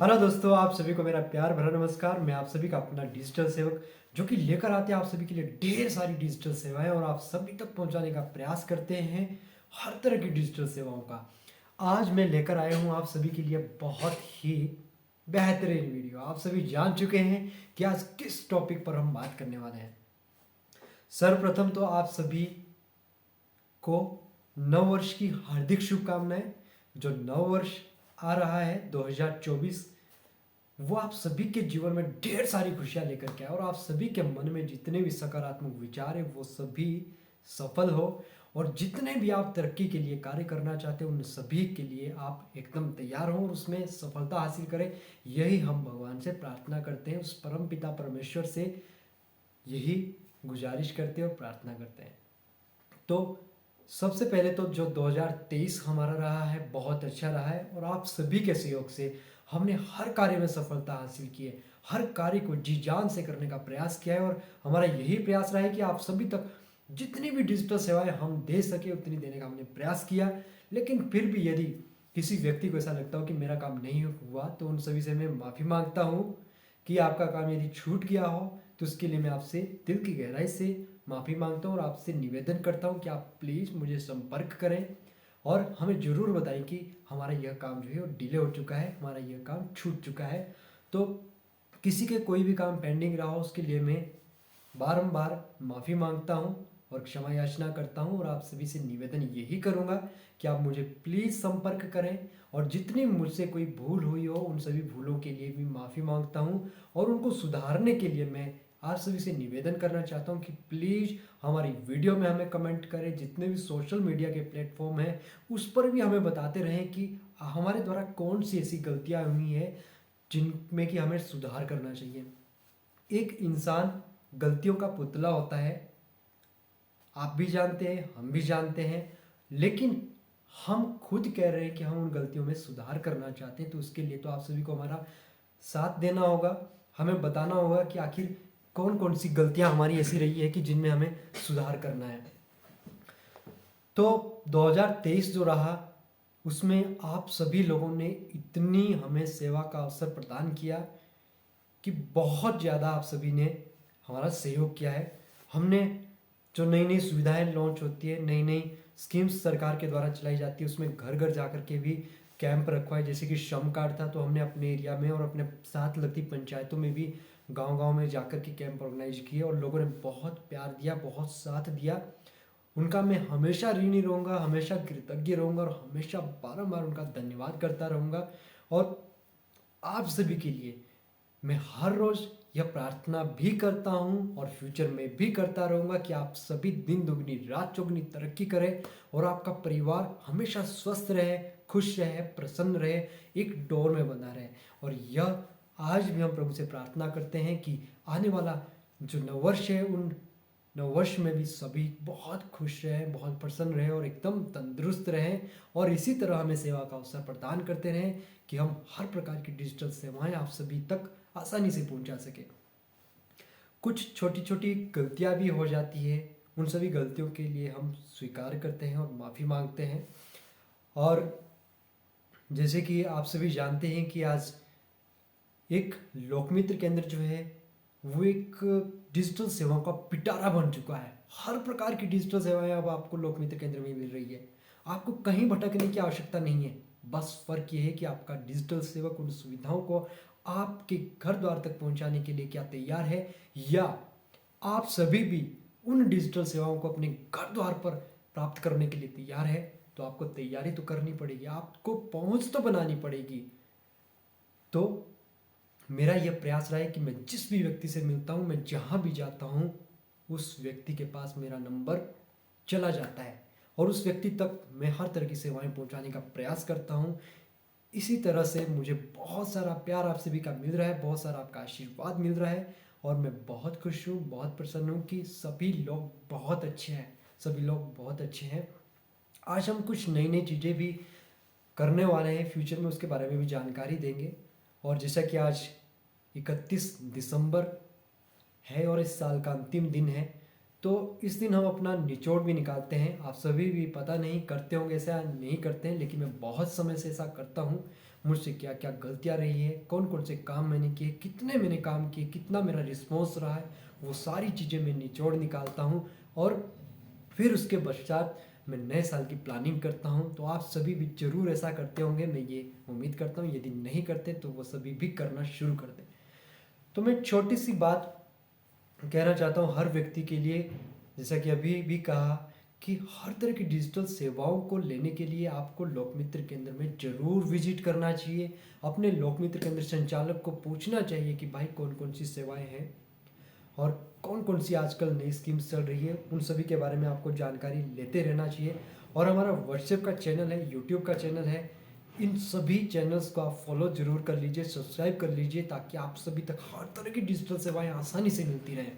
Hello दोस्तों, आप सभी को मेरा प्यार भरा नमस्कार। मैं आप सभी का अपना डिजिटल सेवक जो कि लेकर आते हैं आप सभी के लिए ढेर सारी डिजिटल सेवाएं और आप सभी तक पहुंचाने का प्रयास करते हैं हर तरह की डिजिटल सेवाओं का। आज मैं लेकर आया हूं आप सभी के लिए बहुत ही बेहतरीन वीडियो। आप सभी जान चुके हैं कि आज किस टॉपिक पर हम बात करने वाले हैं। सर्वप्रथम तो आप सभी को नव वर्ष की हार्दिक शुभकामनाएं। जो नव वर्ष आ रहा है 2024, वो आप सभी के जीवन में ढेर सारी खुशियां लेकर के आए और आप सभी के मन में जितने भी सकारात्मक विचार है वो सभी सफल हो और जितने भी आप तरक्की के लिए कार्य करना चाहते हो उन सभी के लिए आप एकदम तैयार हो और उसमें सफलता हासिल करें। यही हम भगवान से प्रार्थना करते हैं, उस परम पिता परमेश्वर से यही गुजारिश करते हैं और प्रार्थना करते हैं। तो सबसे पहले तो जो 2023 हमारा रहा है बहुत अच्छा रहा है और आप सभी के सहयोग से हमने हर कार्य में सफलता हासिल की है। हर कार्य को जी जान से करने का प्रयास किया है और हमारा यही प्रयास रहा है कि आप सभी तक जितनी भी डिजिटल सेवाएं हम दे सके उतनी देने का हमने प्रयास किया। लेकिन फिर भी यदि किसी व्यक्ति को ऐसा लगता हो कि मेरा काम नहीं हुआ तो उन सभी से मैं माफ़ी मांगता हूँ कि आपका काम यदि छूट गया हो तो उसके लिए मैं आपसे दिल की गहराई से माफ़ी मांगता हूँ और आपसे निवेदन करता हूँ कि आप प्लीज़ मुझे संपर्क करें और हमें ज़रूर बताएं कि हमारा यह काम जो है वो डिले हो चुका है, हमारा यह काम छूट चुका है। तो किसी के कोई भी काम पेंडिंग रहा हो उसके लिए मैं बारंबार माफ़ी मांगता हूँ और क्षमा याचना करता हूँ और आप सभी से निवेदन यही करूँगा कि आप मुझे प्लीज़ संपर्क करें और जितनी मुझसे कोई भूल हुई हो उन सभी भूलों के लिए भी माफ़ी मांगता हूँ और उनको सुधारने के लिए मैं आप सभी से निवेदन करना चाहता हूँ कि प्लीज़ हमारी वीडियो में हमें कमेंट करें। जितने भी सोशल मीडिया के प्लेटफॉर्म हैं उस पर भी हमें बताते रहें कि हमारे द्वारा कौन सी ऐसी गलतियाँ हुई हैं जिनमें कि हमें सुधार करना चाहिए। एक इंसान गलतियों का पुतला होता है, आप भी जानते हैं हम भी जानते हैं, लेकिन हम खुद कह रहे हैं कि हम उन गलतियों में सुधार करना चाहते हैं। तो उसके लिए तो आप सभी को हमारा साथ देना होगा, हमें बताना होगा कि आखिर कौन कौन सी गलतियां हमारी ऐसी रही है कि जिनमें हमें सुधार करना है। तो 2023 जो रहा उसमें आप सभी लोगों ने इतनी हमें सेवा का अवसर प्रदान किया कि बहुत ज़्यादा आप सभी ने हमारा सहयोग किया है। हमने जो नई नई सुविधाएं लॉन्च होती है, नई नई स्कीम्स सरकार के द्वारा चलाई जाती है, उसमें घर घर जाकर के भी कैंप रखवाए। जैसे कि श्रम कार्ड था तो हमने अपने एरिया में और अपने साथ लगती पंचायतों में भी गांव गांव में जाकर के कैंप ऑर्गेनाइज किए और लोगों ने बहुत प्यार दिया, बहुत साथ दिया। उनका मैं हमेशा ऋणी रहूँगा, हमेशा कृतज्ञ रहूँगा और हमेशा बारंबार उनका धन्यवाद करता रहूँगा। और आप सभी के लिए मैं हर रोज़ यह प्रार्थना भी करता हूँ और फ्यूचर में भी करता रहूँगा कि आप सभी दिन दुगनी रात चौगुनी तरक्की करें और आपका परिवार हमेशा स्वस्थ रहे, खुश रहे, प्रसन्न रहे, एक डोर में बना रहे। और यह आज भी हम प्रभु से प्रार्थना करते हैं कि आने वाला जो नववर्ष है उन नववर्ष में भी सभी बहुत खुश रहें, बहुत प्रसन्न रहें और एकदम तंदुरुस्त रहें और इसी तरह हमें सेवा का अवसर प्रदान करते रहें कि हम हर प्रकार की डिजिटल सेवाएं आप सभी तक आसानी से पहुंचा सके। कुछ छोटी छोटी गलतियां भी हो जाती है, उन सभी गलतियों के लिए हम स्वीकार करते हैं और माफ़ी मांगते हैं। और जैसे कि आप सभी जानते हैं कि आज एक लोकमित्र केंद्र जो है वो एक डिजिटल सेवाओं का पिटारा बन चुका है। हर प्रकार की डिजिटल सेवाएं अब आपको लोकमित्र केंद्र में मिल रही है। आपको कहीं भटकने की आवश्यकता नहीं है, बस फर्क ये है कि आपका डिजिटल सेवक उन सुविधाओं को आपके घर द्वार तक पहुंचाने के लिए क्या तैयार है, या आप सभी भी उन डिजिटल सेवाओं को अपने घर द्वार पर प्राप्त करने के लिए तैयार है। तो आपको तैयारी तो करनी पड़ेगी, आपको पहुंच तो बनानी पड़ेगी। तो मेरा यह प्रयास रहा है कि मैं जिस भी व्यक्ति से मिलता हूँ, मैं जहाँ भी जाता हूँ, उस व्यक्ति के पास मेरा नंबर चला जाता है और उस व्यक्ति तक मैं हर तरह की सेवाएं पहुँचाने का प्रयास करता हूँ। इसी तरह से मुझे बहुत सारा प्यार आप सभी का मिल रहा है, बहुत सारा आपका आशीर्वाद मिल रहा है और मैं बहुत खुश हूँ, बहुत प्रसन्न हूँ कि सभी लोग बहुत अच्छे हैं, सभी लोग बहुत अच्छे हैं। आज हम कुछ नई नई चीज़ें भी करने वाले हैं, फ्यूचर में उसके बारे में भी जानकारी देंगे। और जैसा कि आज 31 दिसंबर है और इस साल का अंतिम दिन है, तो इस दिन हम अपना निचोड़ भी निकालते हैं। आप सभी भी पता नहीं करते होंगे ऐसा, नहीं करते हैं, लेकिन मैं बहुत समय से ऐसा करता हूँ। मुझसे क्या क्या गलतियाँ रही है, कौन कौन से काम मैंने किए, कितने मैंने काम किए, कितना मेरा रिस्पॉन्स रहा है, वो सारी चीज़ें मैं निचोड़ निकालता हूँ। और फिर उसके पश्चात मैं नए साल की प्लानिंग करता हूँ। तो आप सभी भी ज़रूर ऐसा करते होंगे, मैं ये उम्मीद करता हूँ। यदि नहीं करते तो वो सभी भी करना शुरू कर दें। तो मैं छोटी सी बात कहना चाहता हूँ हर व्यक्ति के लिए, जैसा कि अभी भी कहा कि हर तरह की डिजिटल सेवाओं को लेने के लिए आपको लोकमित्र केंद्र में ज़रूर विजिट करना चाहिए। अपने लोकमित्र केंद्र संचालक को पूछना चाहिए कि भाई कौन कौन सी सेवाएं हैं और कौन कौन सी आजकल नई स्कीम्स चल रही है, उन सभी के बारे में आपको जानकारी लेते रहना चाहिए। और हमारा व्हाट्सएप का चैनल है, यूट्यूब का चैनल है, इन सभी चैनल्स को आप फॉलो जरूर कर लीजिए, सब्सक्राइब कर लीजिए, ताकि आप सभी तक हर तरह की डिजिटल सेवाएं आसानी से मिलती रहें।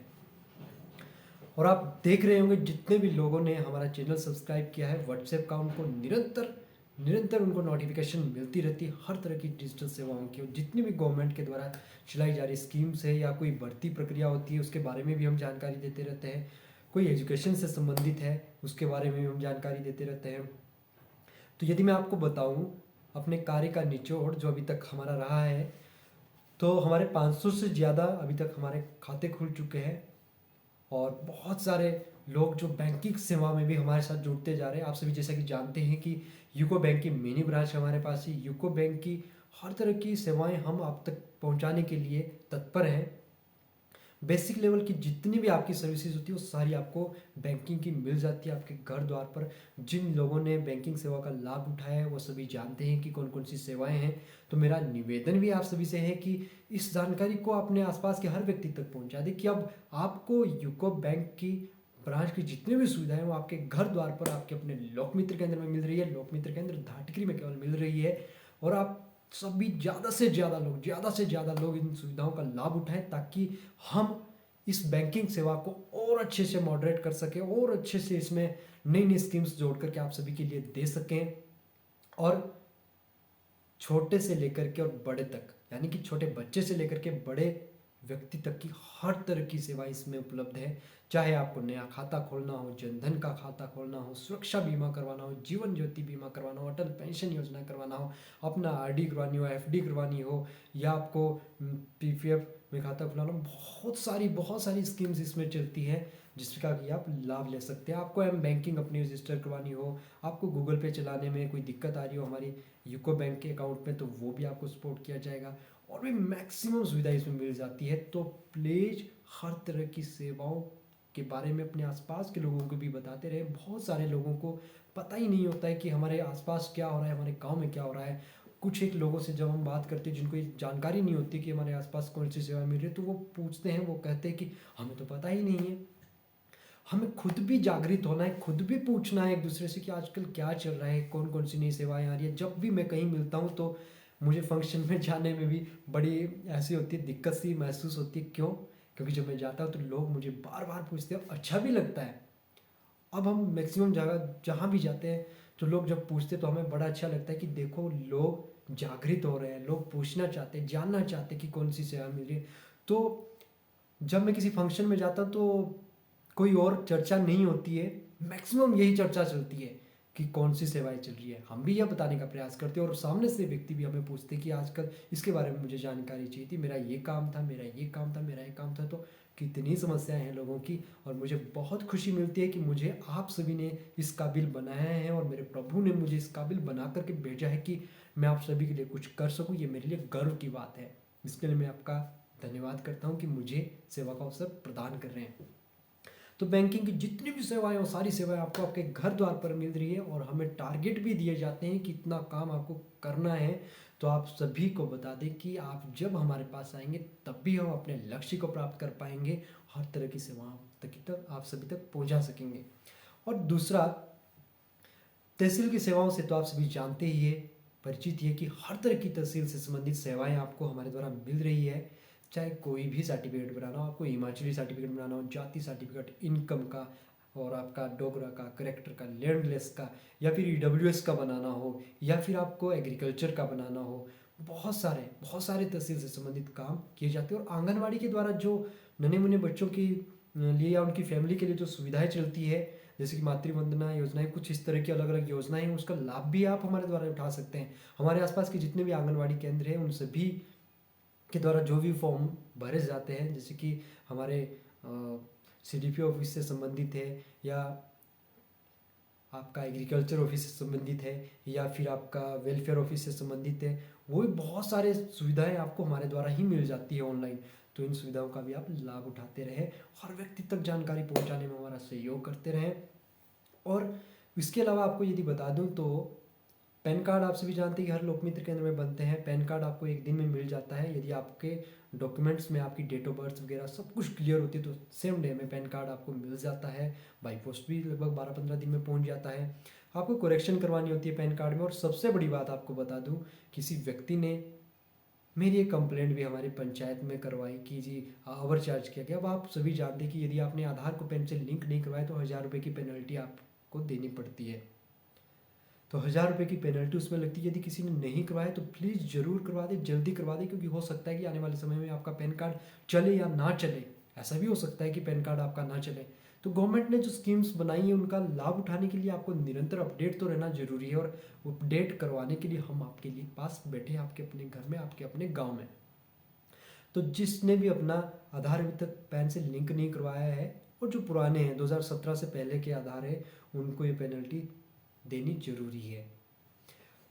और आप देख रहे होंगे जितने भी लोगों ने हमारा चैनल सब्सक्राइब किया है व्हाट्सएप का, उनको निरंतर निरंतर उनको नोटिफिकेशन मिलती रहती है हर तरह की डिजिटल सेवाओं की। और जितनी भी गवर्नमेंट के द्वारा चलाई जा रही स्कीम्स है या कोई भर्ती प्रक्रिया होती है उसके बारे में भी हम जानकारी देते रहते हैं। कोई एजुकेशन से संबंधित है उसके बारे में भी हम जानकारी देते रहते हैं। तो यदि मैं आपको बताऊं अपने कार्य का निचोड़ जो अभी तक हमारा रहा है, तो हमारे 500 से ज़्यादा अभी तक हमारे खाते खुल चुके हैं। और बहुत सारे लोग जो बैंकिंग सेवा में भी हमारे साथ जुड़ते जा रहे हैं। आप सभी जैसा कि जानते हैं कि यूको बैंक की मिनी ब्रांच हमारे पास है। यूको बैंक की हर तरह की सेवाएं हम आप तक पहुंचाने के लिए तत्पर हैं। बेसिक लेवल की जितनी भी आपकी सर्विसेज होती है वो सारी आपको बैंकिंग की मिल जाती है आपके घर द्वार पर। जिन लोगों ने बैंकिंग सेवा का लाभ उठाया है वो सभी जानते हैं कि कौन कौन सी सेवाएं हैं। तो मेरा निवेदन भी आप सभी से है कि इस जानकारी को अपने आसपास के हर व्यक्ति तक पहुंचा दें कि अब आपको यूको बैंक की ब्रांच की जितनी भी सुविधाएं हैं वो आपके घर द्वार पर आपके अपने लोकमित्र केंद्र में मिल रही है। लोकमित्र केंद्र धाटगिरी में केवल मिल रही है। और आप सभी ज़्यादा से ज़्यादा लोग इन सुविधाओं का लाभ उठाएं, ताकि हम इस बैंकिंग सेवा को और अच्छे से मॉडरेट कर सकें और अच्छे से इसमें नई नई स्कीम्स जोड़ करके आप सभी के लिए दे सकें। और छोटे से लेकर के और बड़े तक, यानी कि छोटे बच्चे से लेकर के बड़े व्यक्ति तक की हर तरह की सेवा इसमें उपलब्ध है। चाहे आपको नया खाता खोलना हो, जनधन का खाता खोलना हो, सुरक्षा बीमा करवाना हो, जीवन ज्योति बीमा करवाना हो, अटल पेंशन योजना करवाना हो, अपना आरडी करवानी हो, एफडी करवानी हो, या आपको पीपीएफ में खाता खुलाना हो, बहुत सारी स्कीम्स इसमें चलती है जिसका कि आप लाभ ले सकते हैं। आपको एम बैंकिंग अपनी रजिस्टर करवानी हो, आपको गूगल पे चलाने में कोई दिक्कत आ रही हो हमारी यूको बैंक के अकाउंट में, तो वो भी आपको सपोर्ट किया जाएगा। और भी मैक्सिमम सुविधा इसमें मिल जाती है। तो प्लीज़ हर तरह की सेवाओं के बारे में अपने आसपास के लोगों को भी बताते रहे। बहुत सारे लोगों को पता ही नहीं होता है कि हमारे आसपास क्या हो रहा है, हमारे गांव में क्या हो रहा है। कुछ एक लोगों से जब हम बात करते हैं जिनको ये जानकारी नहीं होती कि हमारे आसपास कौन सी सेवा मिल रही है, तो वो पूछते हैं, वो कहते हैं कि हमें तो पता ही नहीं है। हमें खुद भी जागृत होना है, खुद भी पूछना है एक दूसरे से कि आजकल क्या चल रहा है, कौन कौन सी नई सेवाएं आ रही है। जब भी मैं कहीं मिलता हूँ तो मुझे फंक्शन में जाने में भी बड़ी ऐसी होती है, दिक्कत सी महसूस होती है। क्यों? क्योंकि जब मैं जाता हूँ तो लोग मुझे बार बार पूछते हैं, अच्छा भी लगता है। अब हम मैक्सिमम जगह जहाँ भी जाते हैं तो लोग जब पूछते हैं तो हमें बड़ा अच्छा लगता है कि देखो लोग जागृत हो रहे हैं, लोग पूछना चाहते हैं, जानना चाहते हैं कि कौन सी सेवा मिल रही है। तो जब मैं किसी फंक्शन में जाता हूँ तो कोई और चर्चा नहीं होती है, मैक्सिमम यही चर्चा चलती है कि कौन सी सेवाएं चल रही है। हम भी यह बताने का प्रयास करते हैं और सामने से व्यक्ति भी हमें पूछते हैं कि आजकल इसके बारे में मुझे जानकारी चाहिए थी, मेरा ये काम था, मेरा ये काम था, मेरा ये काम था। तो कितनी समस्याएं हैं लोगों की। और मुझे बहुत खुशी मिलती है कि मुझे आप सभी ने इस काबिल बनाया है और मेरे प्रभु ने मुझे इस काबिल बना करके भेजा है कि मैं आप सभी के लिए कुछ कर सकूं। ये मेरे लिए गर्व की बात है। इसके लिए मैं आपका धन्यवाद करता हूं कि मुझे सेवा का अवसर प्रदान कर रहे हैं। तो बैंकिंग की जितनी भी सेवाएं हो सारी सेवाएं आपको आपके घर द्वार पर मिल रही है। और हमें टारगेट भी दिए जाते हैं कि इतना काम आपको करना है। तो आप सभी को बता दें कि आप जब हमारे पास आएंगे तब भी हम अपने लक्ष्य को प्राप्त कर पाएंगे, हर तरह की सेवाओं तक आप सभी तक पहुंचा सकेंगे। और दूसरा, तहसील की सेवाओं से तो आप सभी जानते ही है, परिचित ही है कि हर तरह की तहसील से संबंधित सेवाएं आपको हमारे द्वारा मिल रही है। चाहे कोई भी सर्टिफिकेट बनाना हो, आपको हिमाचली सर्टिफिकेट बनाना हो, जाति सर्टिफिकेट, इनकम का, और आपका डोगरा का, करेक्टर का, लैंडलेस का, या फिर ईडब्ल्यूएस का बनाना हो, या फिर आपको एग्रीकल्चर का बनाना हो, बहुत सारे तहसील से संबंधित काम किए जाते हैं। और आंगनवाड़ी के द्वारा जो नन्हे मुन्ने बच्चों की लिए या उनकी फैमिली के लिए जो सुविधाएं चलती है, जैसे कि मातृ वंदना योजनाएं, कुछ इस तरह की अलग अलग योजनाएं हैं, उसका लाभ भी आप हमारे द्वारा उठा सकते हैं। हमारे आसपास के जितने भी आंगनवाड़ी केंद्र हैं, उन सभी के द्वारा जो भी फॉर्म भरे जाते हैं, जैसे कि हमारे CDPO ऑफिस से संबंधित है, या आपका एग्रीकल्चर ऑफिस से संबंधित है, या फिर आपका वेलफेयर ऑफिस से संबंधित है, वो भी बहुत सारे सुविधाएं आपको हमारे द्वारा ही मिल जाती है ऑनलाइन। तो इन सुविधाओं का भी आप लाभ उठाते रहें, हर व्यक्ति तक जानकारी पहुंचाने में हमारा सहयोग करते रहें। और इसके अलावा आपको यदि बता दूं तो पैन कार्ड आप सभी जानते हैं कि हर लोकमित्र केंद्र में बनते हैं। पैन कार्ड आपको एक दिन में मिल जाता है, यदि आपके डॉक्यूमेंट्स में आपकी डेट ऑफ बर्थ वगैरह सब कुछ क्लियर होती है तो सेम डे में पैन कार्ड आपको मिल जाता है। बाई पोस्ट भी लगभग 12-15 दिन में पहुंच जाता है। आपको करेक्शन करवानी होती है पैन कार्ड में। और सबसे बड़ी बात आपको बता दूं, किसी व्यक्ति ने मेरी एक कंप्लेंट भी हमारी पंचायत में करवाई कि जी ओवर चार्ज किया गया। अब आप सभी जानते हैं कि यदि आपने आधार को पैन से लिंक नहीं करवाया तो 1000 रुपये की पेनल्टी आपको देनी पड़ती है। तो 1000 रुपये की पेनल्टी उसमें लगती है। यदि किसी ने नहीं करवाया तो प्लीज़ ज़रूर करवा दें, जल्दी करवा दें, क्योंकि हो सकता है कि आने वाले समय में आपका पैन कार्ड चले या ना चले। ऐसा भी हो सकता है कि पैन कार्ड आपका ना चले। तो गवर्नमेंट ने जो स्कीम्स बनाई है उनका लाभ उठाने के लिए आपको निरंतर अपडेट तो रहना जरूरी है। और अपडेट करवाने के लिए हम आपके लिए पास बैठे हैं, आपके अपने घर में, आपके अपने गाँव में। तो जिसने भी अपना आधार अभी तक पैन से लिंक नहीं करवाया है, और जो पुराने हैं 2017 से पहले के आधार है, उनको ये पेनल्टी देनी जरूरी है।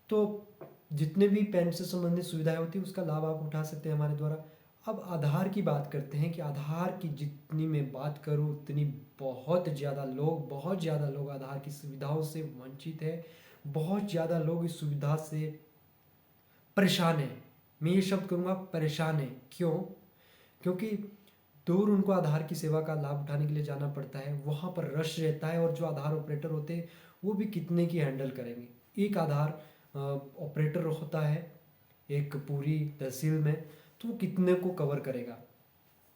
तो जितने भी पैन से संबंधित सुविधाएं होती है उसका लाभ आप उठा सकते हैं हमारे द्वारा। अब आधार की बात करते हैं कि आधार की जितनी मैं बात करूं उतनी बहुत ज़्यादा लोग आधार की सुविधाओं से वंचित है। बहुत ज़्यादा लोग इस सुविधा से परेशान हैं। मैं ये शब्द कहूँगा, परेशान है। क्यों? क्योंकि दूर उनको आधार की सेवा का लाभ उठाने के लिए जाना पड़ता है, वहाँ पर रश रहता है, और जो आधार ऑपरेटर होते हैं वो भी कितने की हैंडल करेंगे। एक आधार ऑपरेटर होता है एक पूरी तहसील में, तो वो कितने को कवर करेगा।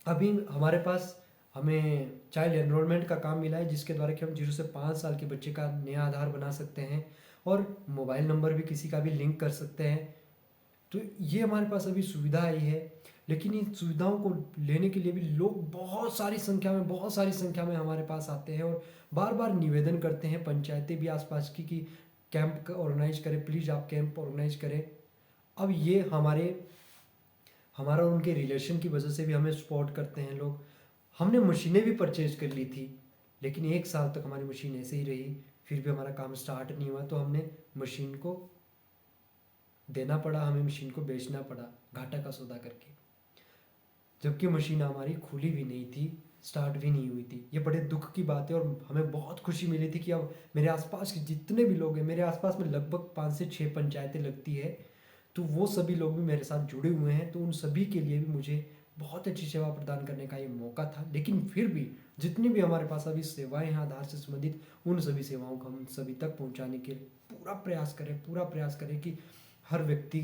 अभी हमारे पास हमें चाइल्ड एनरोलमेंट का काम मिला है, जिसके द्वारा कि हम 0 से 5 साल के बच्चे का नया आधार बना सकते हैं, और मोबाइल नंबर भी किसी का भी लिंक कर सकते हैं। तो ये हमारे पास अभी सुविधा आई है। लेकिन इन सुविधाओं को लेने के लिए भी लोग बहुत सारी संख्या में हमारे पास आते हैं, और बार बार निवेदन करते हैं। पंचायतें भी आसपास की कि कैंप ऑर्गेनाइज करें, प्लीज़ आप कैंप ऑर्गेनाइज करें। अब ये हमारा उनके रिलेशन की वजह से भी हमें सपोर्ट करते हैं लोग। हमने मशीनें भी परचेज कर ली थी, लेकिन 1 साल तक हमारी मशीन ऐसे ही रही, फिर भी हमारा काम स्टार्ट नहीं हुआ। तो हमने मशीन को देना पड़ा, हमें मशीन को बेचना पड़ा घाटा का सौदा करके, जबकि मशीन हमारी खुली भी नहीं थी, स्टार्ट भी नहीं हुई थी। ये बड़े दुख की बात है। और हमें बहुत खुशी मिली थी कि अब मेरे आसपास के जितने भी लोग हैं, मेरे आसपास में लगभग 5 से 6 पंचायतें लगती है, तो वो सभी लोग भी मेरे साथ जुड़े हुए हैं। तो उन सभी के लिए भी मुझे बहुत अच्छी सेवा प्रदान करने का ये मौका था। लेकिन फिर भी जितनी भी हमारे पास अभी सेवाएं हैं आधार से संबंधित, उन सभी सेवाओं को हम सभी तक पहुंचाने के पूरा प्रयास करें कि हर व्यक्ति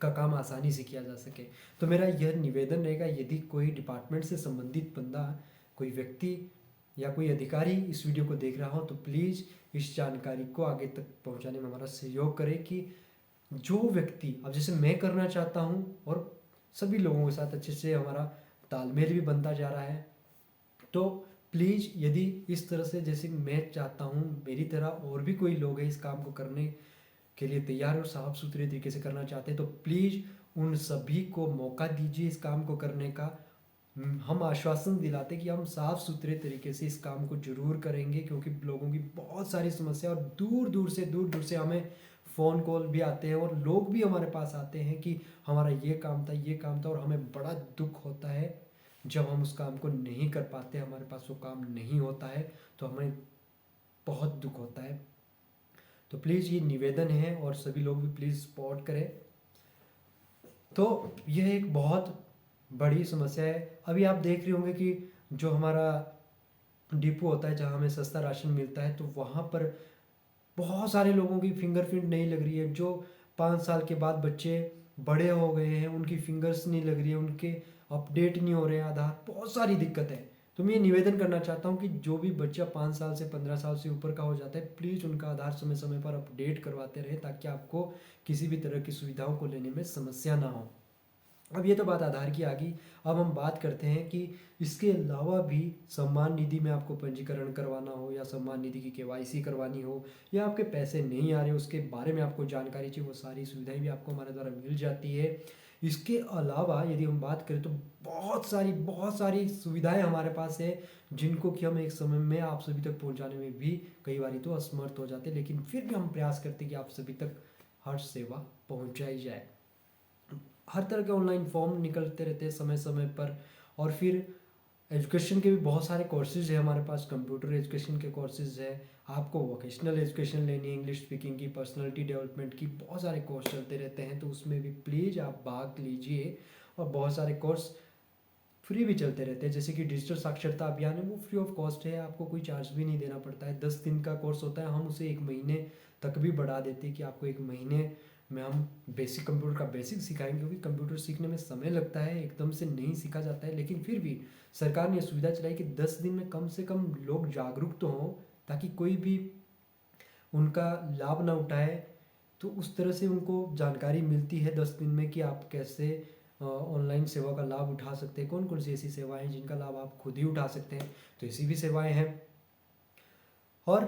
का काम आसानी से किया जा सके। तो मेरा यह निवेदन रहेगा, यदि कोई डिपार्टमेंट से संबंधित बंदा, कोई व्यक्ति या कोई अधिकारी इस वीडियो को देख रहा हो, तो प्लीज़ इस जानकारी को आगे तक पहुंचाने में हमारा सहयोग करें कि जो व्यक्ति, अब जैसे मैं करना चाहता हूँ और सभी लोगों के साथ अच्छे से हमारा तालमेल भी बनता जा रहा है, तो प्लीज़ यदि इस तरह से जैसे मैं चाहता हूँ, मेरी तरह और भी कोई लोग हैं इस काम को करने के लिए तैयार और साफ सुथरे तरीके से करना चाहते हैं, तो प्लीज़ उन सभी को मौका दीजिए इस काम को करने का। हम आश्वासन दिलाते कि हम साफ सुथरे तरीके से इस काम को जरूर करेंगे, क्योंकि लोगों की बहुत सारी समस्या, और दूर दूर से हमें फ़ोन कॉल भी आते हैं, और लोग भी हमारे पास आते हैं कि हमारा ये काम था, और हमें बड़ा दुख होता है जब हम उस काम को नहीं कर पाते, हमारे पास वो काम नहीं होता है, तो हमें बहुत दुख होता है। तो प्लीज़ ये निवेदन है, और सभी लोग भी प्लीज़ सपोर्ट करें। तो यह एक बहुत बड़ी समस्या है। अभी आप देख रहे होंगे कि जो हमारा डिपो होता है जहाँ हमें सस्ता राशन मिलता है, तो वहाँ पर बहुत सारे लोगों की फिंगरप्रिंट नहीं लग रही है। जो 5 साल के बाद बच्चे बड़े हो गए हैं, उनकी फिंगर्स नहीं लग रही है, उनके अपडेट नहीं हो रहे हैं आधार, बहुत सारी दिक्कत है। तो मैं ये निवेदन करना चाहता हूँ कि जो भी बच्चा 5 साल से 15 साल से ऊपर का हो जाता है, प्लीज़ उनका आधार समय समय पर अपडेट करवाते रहें, ताकि आपको किसी भी तरह की सुविधाओं को लेने में समस्या ना हो। अब ये तो बात आधार की आ गई। अब हम बात करते हैं कि इसके अलावा भी सम्मान निधि में आपको पंजीकरण करवाना हो या सम्मान निधि की केवाईसी करवानी हो या आपके पैसे नहीं आ रहे उसके बारे में आपको जानकारी चाहिए, वो सारी सुविधाएं भी आपको हमारे द्वारा मिल जाती है। इसके अलावा यदि हम बात करें तो बहुत सारी सुविधाएं हमारे पास है, जिनको कि हम एक समय में आप सभी तक पहुंचाने में भी कई बार तो असमर्थ हो जाते हैं, लेकिन फिर भी हम प्रयास करते हैं कि आप सभी तक हर सेवा पहुंचाई जाए। हर तरह के ऑनलाइन फॉर्म निकलते रहते हैं समय समय पर। और फिर एजुकेशन के भी बहुत सारे कोर्सेज है हमारे पास, कंप्यूटर एजुकेशन के कोर्सेज है, आपको वोकेशनल एजुकेशन लेनी है, इंग्लिश स्पीकिंग की, पर्सनालिटी डेवलपमेंट की, बहुत सारे कोर्स चलते रहते हैं, तो उसमें भी प्लीज़ आप भाग लीजिए। और बहुत सारे कोर्स फ्री भी चलते रहते हैं, जैसे कि डिजिटल साक्षरता अभियान है, वो फ्री ऑफ कॉस्ट है, आपको कोई चार्ज भी नहीं देना पड़ता है। 10 दिन का कोर्स होता है, हम उसे 1 महीने तक भी बढ़ा देते हैं कि आपको 1 महीने में हम बेसिक कंप्यूटर का बेसिक सिखाएंगे, क्योंकि कंप्यूटर सीखने में समय लगता है, एकदम से नहीं सीखा जाता है। लेकिन फिर भी सरकार ने यह सुविधा चलाई कि 10 दिन में कम से कम लोग जागरूक तो हों, ताकि कोई भी उनका लाभ ना उठाए। तो उस तरह से उनको जानकारी मिलती है 10 दिन में कि आप कैसे ऑनलाइन सेवा का लाभ उठा सकते हैं, कौन कौन सी ऐसी सेवाएं हैं जिनका लाभ आप खुद ही उठा सकते हैं, तो ऐसी भी सेवाएं हैं। और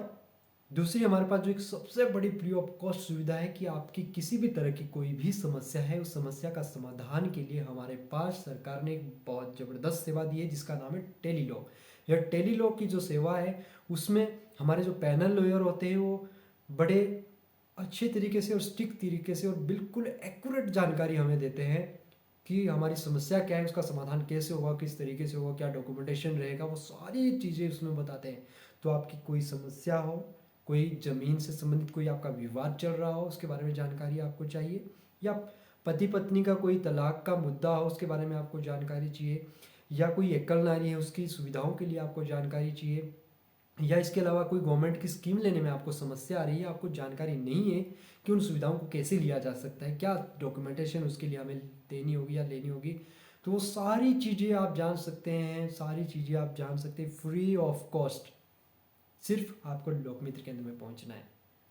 दूसरी हमारे पास जो एक सबसे बड़ी फ्री ऑफ कॉस्ट सुविधा है कि आपकी किसी भी तरह की कोई भी समस्या है, उस समस्या का समाधान के लिए हमारे पास सरकार ने एक बहुत ज़बरदस्त सेवा दी है, जिसका नाम है टेलीलॉ। यह टेलीलॉ की जो सेवा है, उसमें हमारे जो पैनल लॉयर होते हैं वो बड़े अच्छे तरीके से और स्टिक तरीके से और बिल्कुल एक्यूरेट जानकारी हमें देते हैं कि हमारी समस्या क्या है, उसका समाधान कैसे होगा, किस तरीके से होगा, क्या डॉक्यूमेंटेशन रहेगा, वो सारी चीज़ें उसमें बताते हैं। तो आपकी कोई समस्या हो, कोई ज़मीन से संबंधित कोई आपका विवाद चल रहा हो, उसके बारे में जानकारी आपको चाहिए, या पति पत्नी का कोई तलाक का मुद्दा हो, उसके बारे में आपको जानकारी चाहिए, या कोई एकल नारी है उसकी सुविधाओं के लिए आपको जानकारी चाहिए, या इसके अलावा कोई गवर्नमेंट की स्कीम लेने में आपको समस्या आ रही है, आपको जानकारी नहीं है कि उन सुविधाओं को कैसे लिया जा सकता है, क्या डॉक्यूमेंटेशन उसके लिए हमें देनी होगी या लेनी होगी, तो वो सारी चीज़ें आप जान सकते हैं, सारी चीज़ें आप जान सकते हैं फ्री ऑफ कॉस्ट। सिर्फ आपको लोक मित्र केंद्र में पहुंचना है।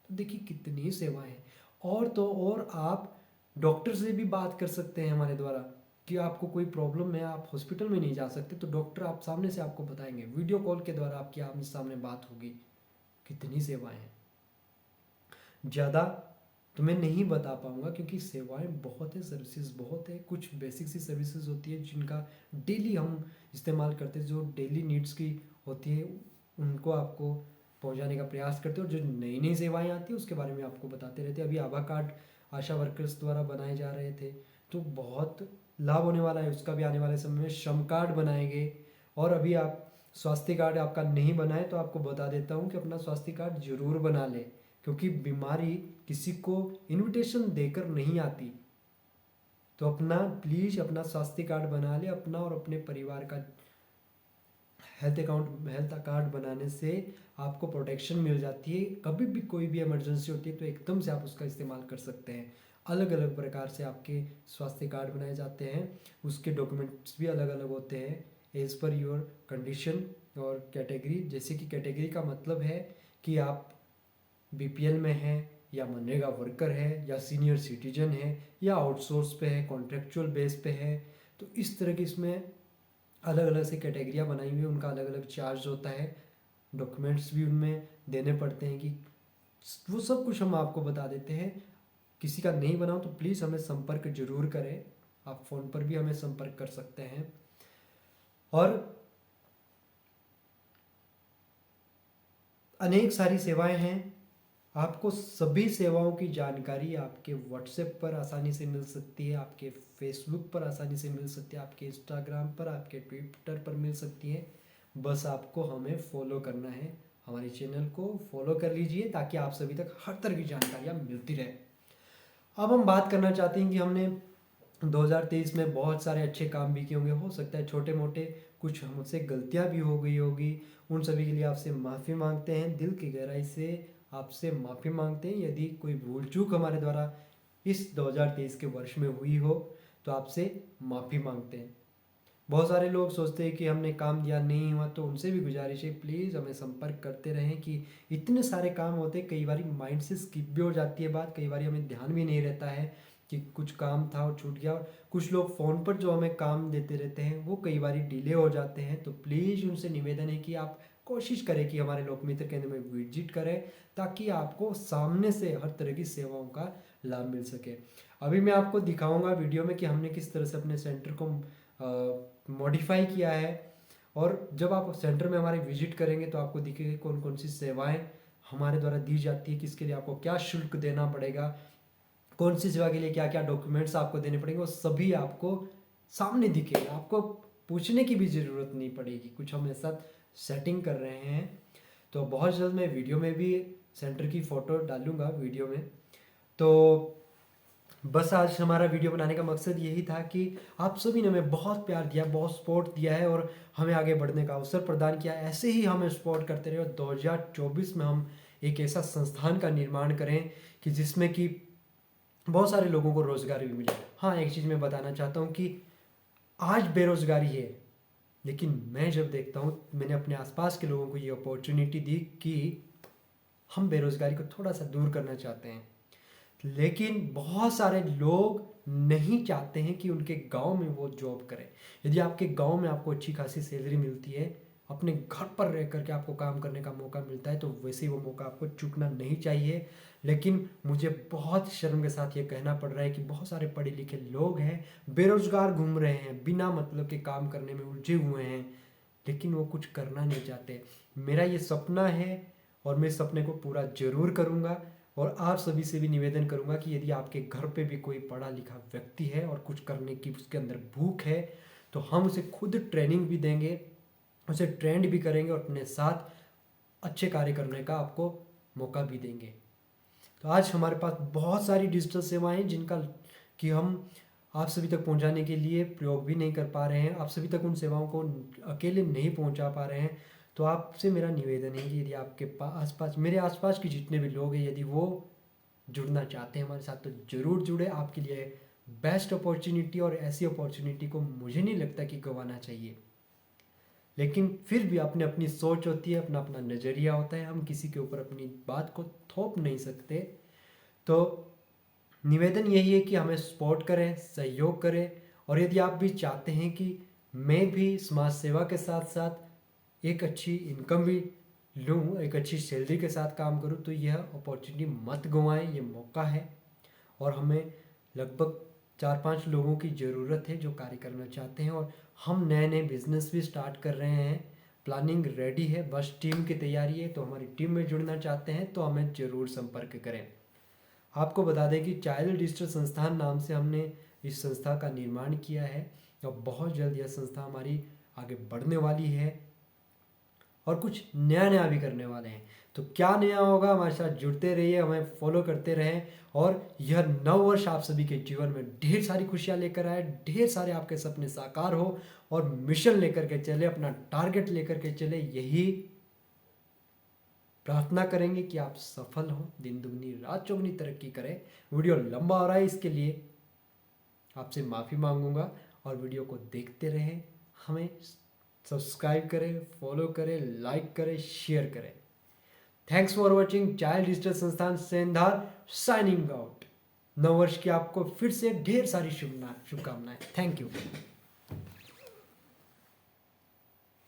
तो देखिए कितनी सेवाएं हैं। और तो और आप डॉक्टर से भी बात कर सकते हैं हमारे द्वारा कि आपको कोई प्रॉब्लम है, आप हॉस्पिटल में नहीं जा सकते, तो डॉक्टर आप सामने से आपको बताएंगे, वीडियो कॉल के द्वारा आपकी आमने सामने बात होगी। कितनी सेवाएं हैं, ज़्यादा तो मैं नहीं बता पाऊंगा क्योंकि सेवाएं बहुत है, सर्विसेज बहुत है। कुछ बेसिक सी सर्विसेज होती है जिनका डेली हम इस्तेमाल करते हैं, जो डेली नीड्स की होती है, उनको आपको पहुंचाने का प्रयास करते हैं। और जो नई नई सेवाएं आती है उसके बारे में आपको बताते रहते हैं। अभी आभा कार्ड आशा वर्कर्स द्वारा बनाए जा रहे थे, तो बहुत लाभ होने वाला है उसका भी आने वाले समय में। श्रम कार्ड बनाएंगे। और अभी आप स्वास्थ्य कार्ड आपका नहीं बना है तो आपको बता देता हूँ कि अपना स्वास्थ्य कार्ड जरूर बना लें, क्योंकि बीमारी किसी को इनविटेशन देकर नहीं आती। तो अपना प्लीज़ अपना स्वास्थ्य कार्ड बना ले, अपना और अपने परिवार का हेल्थ कार्ड बनाने से आपको प्रोटेक्शन मिल जाती है। कभी भी कोई भी इमरजेंसी होती है तो एकदम से आप उसका इस्तेमाल कर सकते हैं। अलग अलग प्रकार से आपके स्वास्थ्य कार्ड बनाए जाते हैं, उसके डॉक्यूमेंट्स भी अलग अलग होते हैं एज़ पर योर कंडीशन और कैटेगरी। जैसे कि कैटेगरी का मतलब है कि आप बीपीएल में हैं, या मनरेगा वर्कर है, या सीनियर सिटीजन है, या आउटसोर्स पे है, कॉन्ट्रेक्चुअल बेस पे है। तो इस तरह की इसमें अलग अलग से कैटेगरियाँ बनाई हुई है, उनका अलग अलग चार्ज होता है, डॉक्यूमेंट्स भी उनमें देने पड़ते हैं, कि वो सब कुछ हम आपको बता देते हैं। किसी का नहीं बना हो तो प्लीज़ हमें संपर्क जरूर करें, आप फ़ोन पर भी हमें संपर्क कर सकते हैं। और अनेक सारी सेवाएं हैं, आपको सभी सेवाओं की जानकारी आपके व्हाट्सएप पर आसानी से मिल सकती है, आपके फेसबुक पर आसानी से मिल सकती है, आपके इंस्टाग्राम पर, आपके ट्विटर पर मिल सकती है। बस आपको हमें फॉलो करना है, हमारे चैनल को फॉलो कर लीजिए ताकि आप सभी तक हर तरह की जानकारियाँ मिलती रहे। अब हम बात करना चाहते हैं कि हमने 2023 में बहुत सारे अच्छे काम भी किए होंगे, हो सकता है छोटे मोटे कुछ हमसे गलतियाँ भी हो गई होगी, उन सभी के लिए आपसे माफ़ी मांगते हैं, दिल की गहराई से आपसे माफ़ी मांगते हैं। यदि कोई भूल चूक हमारे द्वारा इस 2023 के वर्ष में हुई हो तो आपसे माफ़ी मांगते हैं। बहुत सारे लोग सोचते हैं कि हमने काम दिया नहीं हुआ, तो उनसे भी गुजारिश है प्लीज़ हमें संपर्क करते रहें, कि इतने सारे काम होते हैं, कई बार माइंड से स्किप भी हो जाती है बात, कई बार हमें ध्यान भी नहीं रहता है, कि कुछ काम था और छूट गया। और कुछ लोग फ़ोन पर जो हमें काम देते रहते हैं वो कई बार डिले हो जाते हैं, तो प्लीज़ उनसे निवेदन है कि आप कोशिश करें कि हमारे लोकमित्र केंद्र में विजिट करें, ताकि आपको सामने से हर तरह की सेवाओं का लाभ मिल सके। अभी मैं आपको दिखाऊंगा वीडियो में कि हमने किस तरह से अपने सेंटर को मॉडिफाई किया है। और जब आप सेंटर में हमारे विजिट करेंगे तो आपको दिखेगा कौन कौन सी सेवाएं हमारे द्वारा दी जाती है, किसके लिए आपको क्या शुल्क देना पड़ेगा, कौन सी सेवा के लिए क्या क्या डॉक्यूमेंट्स आपको देने पड़ेंगे, वो सभी आपको सामने दिखेगा। आपको पूछने की भी ज़रूरत नहीं पड़ेगी। कुछ हम ऐसा सेटिंग कर रहे हैं, तो बहुत जल्द मैं वीडियो में भी सेंटर की फ़ोटो डालूंगा वीडियो में। तो बस आज हमारा वीडियो बनाने का मकसद यही था कि आप सभी ने हमें बहुत प्यार दिया, बहुत सपोर्ट दिया है और हमें आगे बढ़ने का अवसर प्रदान किया। ऐसे ही हमें सपोर्ट करते रहे और 2024 में हम एक ऐसा संस्थान का निर्माण करें कि जिसमें कि बहुत सारे लोगों को रोज़गार भी मिले। हाँ, एक चीज़ मैं बताना चाहता हूँ कि आज बेरोज़गारी है, लेकिन मैं जब देखता हूँ, मैंने अपने आसपास के लोगों को ये अपॉर्चुनिटी दी कि हम बेरोज़गारी को थोड़ा सा दूर करना चाहते हैं, लेकिन बहुत सारे लोग नहीं चाहते हैं कि उनके गांव में वो जॉब करें। यदि आपके गांव में आपको अच्छी खासी सैलरी मिलती है, अपने घर पर रह करके आपको काम करने का मौका मिलता है, तो वैसे ही वो मौका आपको चूकना नहीं चाहिए। लेकिन मुझे बहुत शर्म के साथ ये कहना पड़ रहा है कि बहुत सारे पढ़े लिखे लोग हैं, बेरोजगार घूम रहे हैं, बिना मतलब के काम करने में उलझे हुए हैं, लेकिन वो कुछ करना नहीं चाहते। मेरा ये सपना है और मैं इस सपने को पूरा जरूर करूँगा। और आप सभी से भी निवेदन करूंगा कि यदि आपके घर पे भी कोई पढ़ा लिखा व्यक्ति है और कुछ करने की उसके अंदर भूख है, तो हम उसे खुद ट्रेनिंग भी देंगे, उसे ट्रेंड भी करेंगे और अपने साथ अच्छे कार्य करने का आपको मौका भी देंगे। तो आज हमारे पास बहुत सारी डिजिटल सेवाएं हैं जिनका कि हम आप सभी तक पहुंचाने के लिए प्रयोग भी नहीं कर पा रहे हैं, आप सभी तक उन सेवाओं को अकेले नहीं पहुंचा पा रहे हैं। तो आपसे मेरा निवेदन है कि यदि आपके आसपास, मेरे आसपास के जितने भी लोग हैं, यदि वो जुड़ना चाहते हैं हमारे साथ, तो ज़रूर जुड़े। आपके लिए बेस्ट अपॉर्चुनिटी, और ऐसी अपॉर्चुनिटी को मुझे नहीं लगता कि गंवाना चाहिए। लेकिन फिर भी अपनी अपनी सोच होती है, अपना अपना नज़रिया होता है, हम किसी के ऊपर अपनी बात को थोप नहीं सकते। तो निवेदन यही है कि हमें सपोर्ट करें, सहयोग करें। और यदि आप भी चाहते हैं कि मैं भी समाज सेवा के साथ साथ एक अच्छी इनकम भी लूँ, एक अच्छी सैलरी के साथ काम करूँ, तो यह अपॉर्चुनिटी मत गंवाएं, ये मौका है। और हमें लगभग 4-5 लोगों की ज़रूरत है जो कार्य करना चाहते हैं, और हम नए नए बिजनेस भी स्टार्ट कर रहे हैं। प्लानिंग रेडी है, बस टीम की तैयारी है। तो हमारी टीम में जुड़ना चाहते हैं तो हमें ज़रूर संपर्क करें। आपको बता दें कि चाइल्ड डिजिटल संस्थान नाम से हमने इस संस्था का निर्माण किया है, और बहुत जल्द यह संस्था हमारी आगे बढ़ने वाली है और कुछ नया नया भी करने वाले हैं। तो क्या नया होगा, हमारे साथ जुड़ते रहिए, हमें फॉलो करते रहें। और यह नव वर्ष आप सभी के जीवन में ढेर सारी खुशियाँ लेकर आए, ढेर सारे आपके सपने साकार हो, और मिशन लेकर के चले, अपना टारगेट लेकर के चले। यही प्रार्थना करेंगे कि आप सफल हों, दिन दुगनी रात चौगुनी तरक्की करें। वीडियो लंबा हो रहा है, इसके लिए आपसे माफ़ी मांगूंगा। और वीडियो को देखते रहें, हमें सब्सक्राइब करें, फॉलो करें, लाइक करें, शेयर करें। Thanks for watching. Child digital संस्थान सेंधार साइनिंग आउट। नव वर्ष की आपको फिर से ढेर सारी शुभकामनाएं। Thank you.